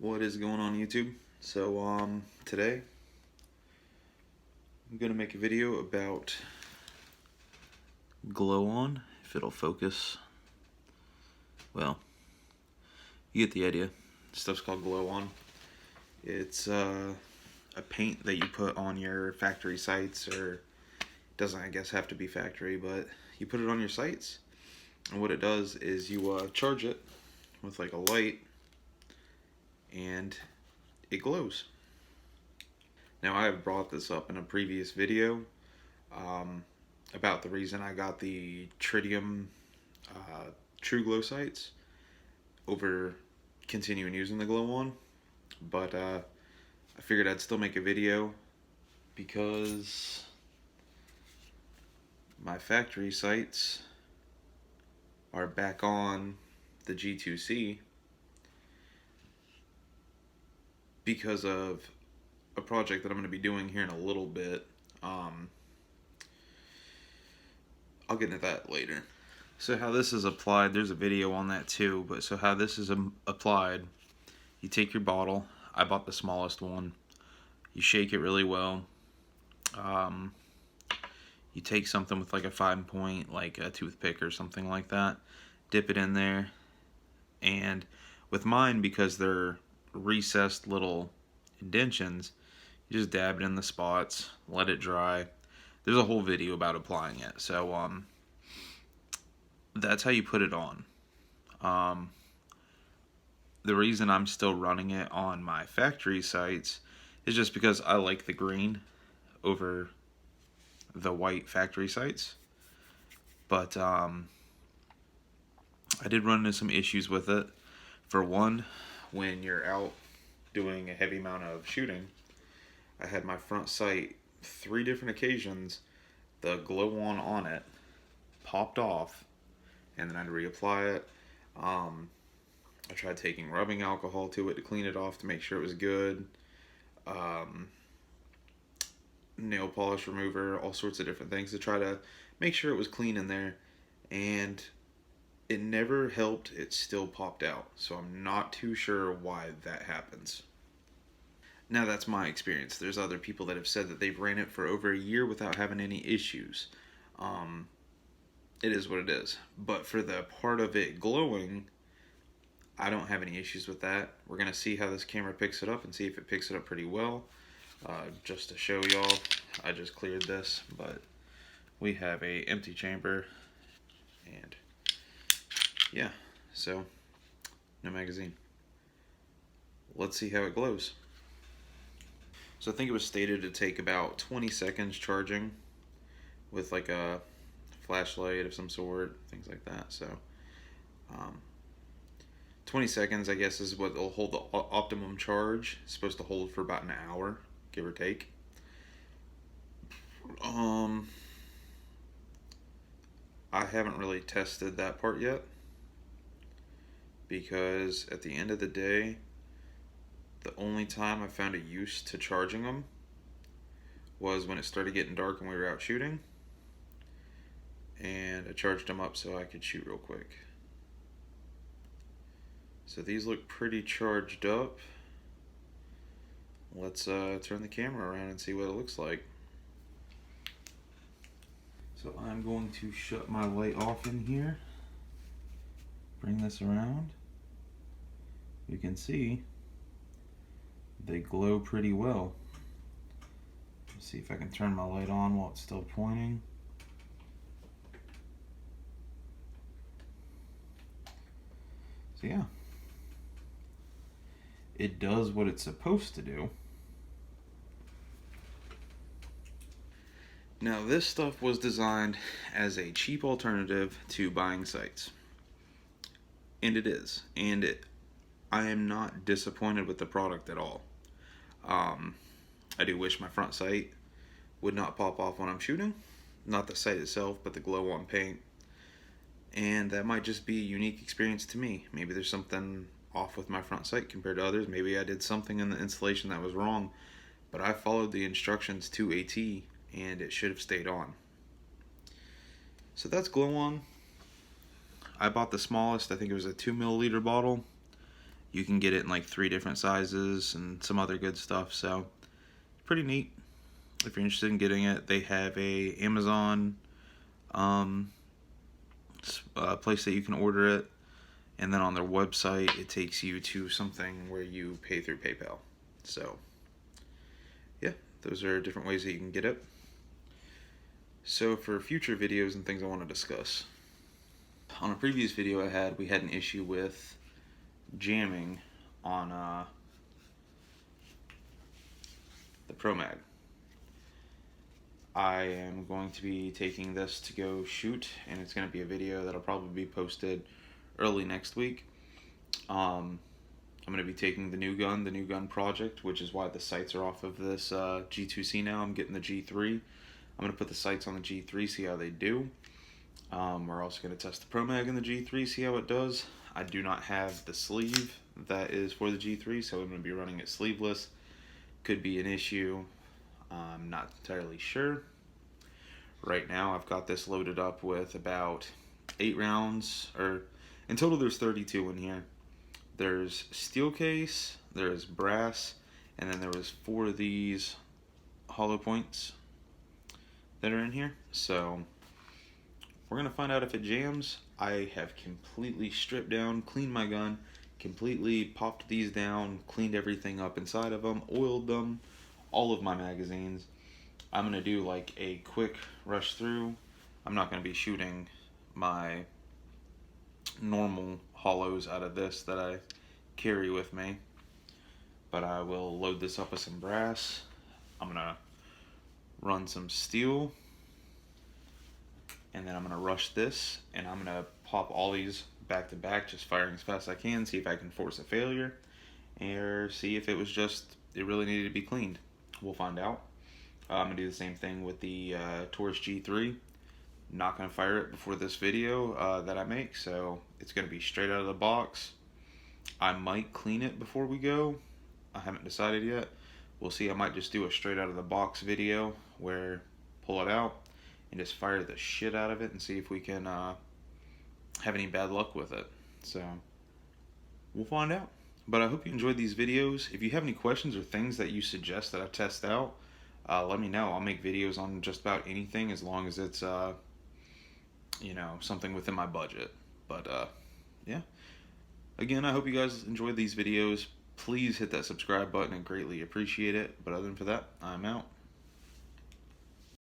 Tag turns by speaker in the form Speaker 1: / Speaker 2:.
Speaker 1: What is going on YouTube? Today I'm gonna make a video about glow on, if it'll focus. Well, you get the idea. Stuff's called glow on. It's a paint that you put on your factory sites, or it doesn't, I guess, have to be factory, but you put it on your sites, and what it does is you charge it with like a light, and it glows. Now, I have brought this up in a previous video about the reason I got the tritium true glow sights over continuing using the glow on, but I figured I'd still make a video because my factory sights are back on the G2c because of a project that I'm going to be doing here in a little bit. I'll get into that later. So how this is applied, there's a video on that too, but so how this is applied, you take your bottle, I bought the smallest one, you shake it really well, you take something with like a 5-point, like a toothpick or something like that, dip it in there, and with mine, because they're recessed little indentions, you just dab it in the spots, let it dry. There's a whole video about applying it, so that's how you put it on. The reason I'm still running it on my factory sites is just because I like the green over the white factory sites, but I did run into some issues with it. For one, when you're out doing a heavy amount of shooting, I had my front sight 3 different occasions, the glow on it popped off, and then I'd reapply it. I tried taking rubbing alcohol to it to clean it off to make sure it was good. Nail polish remover, all sorts of different things to try to make sure it was clean in there, and it never helped. It still popped out, so I'm not too sure why that happens. Now, that's my experience. There's other people that have said that they've ran it for over a year without having any issues. It is what it is. But for the part of it glowing, I don't have any issues with that. We're going to see how this camera picks it up and see if it picks it up pretty well. Just to show y'all, I just cleared this, but we have a empty chamber, and yeah, so no magazine. Let's see how it glows. So I think it was stated to take about 20 seconds charging with like a flashlight of some sort, things like that. So 20 seconds, I guess, is what will hold the optimum charge. It's supposed to hold for about an hour, give or take. I haven't really tested that part yet, because at the end of the day, the only time I found a use to charging them was when it started getting dark and we were out shooting, and I charged them up so I could shoot real quick. So these look pretty charged up. Let's turn the camera around and see what it looks like. So I'm going to shut my light off in here, bring this around. You can see they glow pretty well. Let's see if I can turn my light on while it's still pointing. So yeah, it does what it's supposed to do. Now, this stuff was designed as a cheap alternative to buying sights, and it is, and I am not disappointed with the product at all. I do wish my front sight would not pop off when I'm shooting. Not the sight itself, but the glow on paint. And that might just be a unique experience to me. Maybe there's something off with my front sight compared to others. Maybe I did something in the installation that was wrong. But I followed the instructions to a T, and it should have stayed on. So that's glow on. I bought the smallest. I think it was a 2 milliliter bottle. You can get it in like 3 different sizes and some other good stuff, so pretty neat. If you're interested in getting it, they have a Amazon place that you can order it, and then on their website it takes you to something where you pay through PayPal. So yeah, those are different ways that you can get it. So for future videos and things I want to discuss, on a previous video we had an issue with jamming on the Pro Mag. I am going to be taking this to go shoot, and it's going to be a video that'll probably be posted early next week. I'm going to be taking the new gun project, which is why the sights are off of this G2c now. I'm getting the G3. I'm going to put the sights on the G3, see how they do. We're also going to test the Pro Mag in the G3, see how it does. I do not have the sleeve that is for the G3, so I'm going to be running it sleeveless. Could be an issue. I'm not entirely sure. Right now I've got this loaded up with about 8 rounds, or in total there's 32 in here. There's steel case, there's brass, and then there was 4 of these hollow points that are in here. So we're gonna find out if it jams. I have completely stripped down, cleaned my gun, completely popped these down, cleaned everything up inside of them, oiled them, all of my magazines. I'm gonna do like a quick rush through. I'm not gonna be shooting my normal hollows out of this that I carry with me, but I will load this up with some brass. I'm gonna run some steel, and then I'm gonna rush this, and I'm gonna pop all these back to back, just firing as fast as I can, see if I can force a failure, or see if it was just, it really needed to be cleaned. We'll find out. I'm gonna do the same thing with the Taurus G3. Not gonna fire it before this video that I make, so it's gonna be straight out of the box. I might clean it before we go. I haven't decided yet. We'll see. I might just do a straight out of the box video where pull it out and just fire the shit out of it and see if we can have any bad luck with it. So we'll find out. But I hope you enjoyed these videos. If you have any questions or things that you suggest that I test out, let me know. I'll make videos on just about anything as long as it's you know, something within my budget. But yeah, again, I hope you guys enjoyed these videos. Please hit that subscribe button and greatly appreciate it. But other than that, I'm out.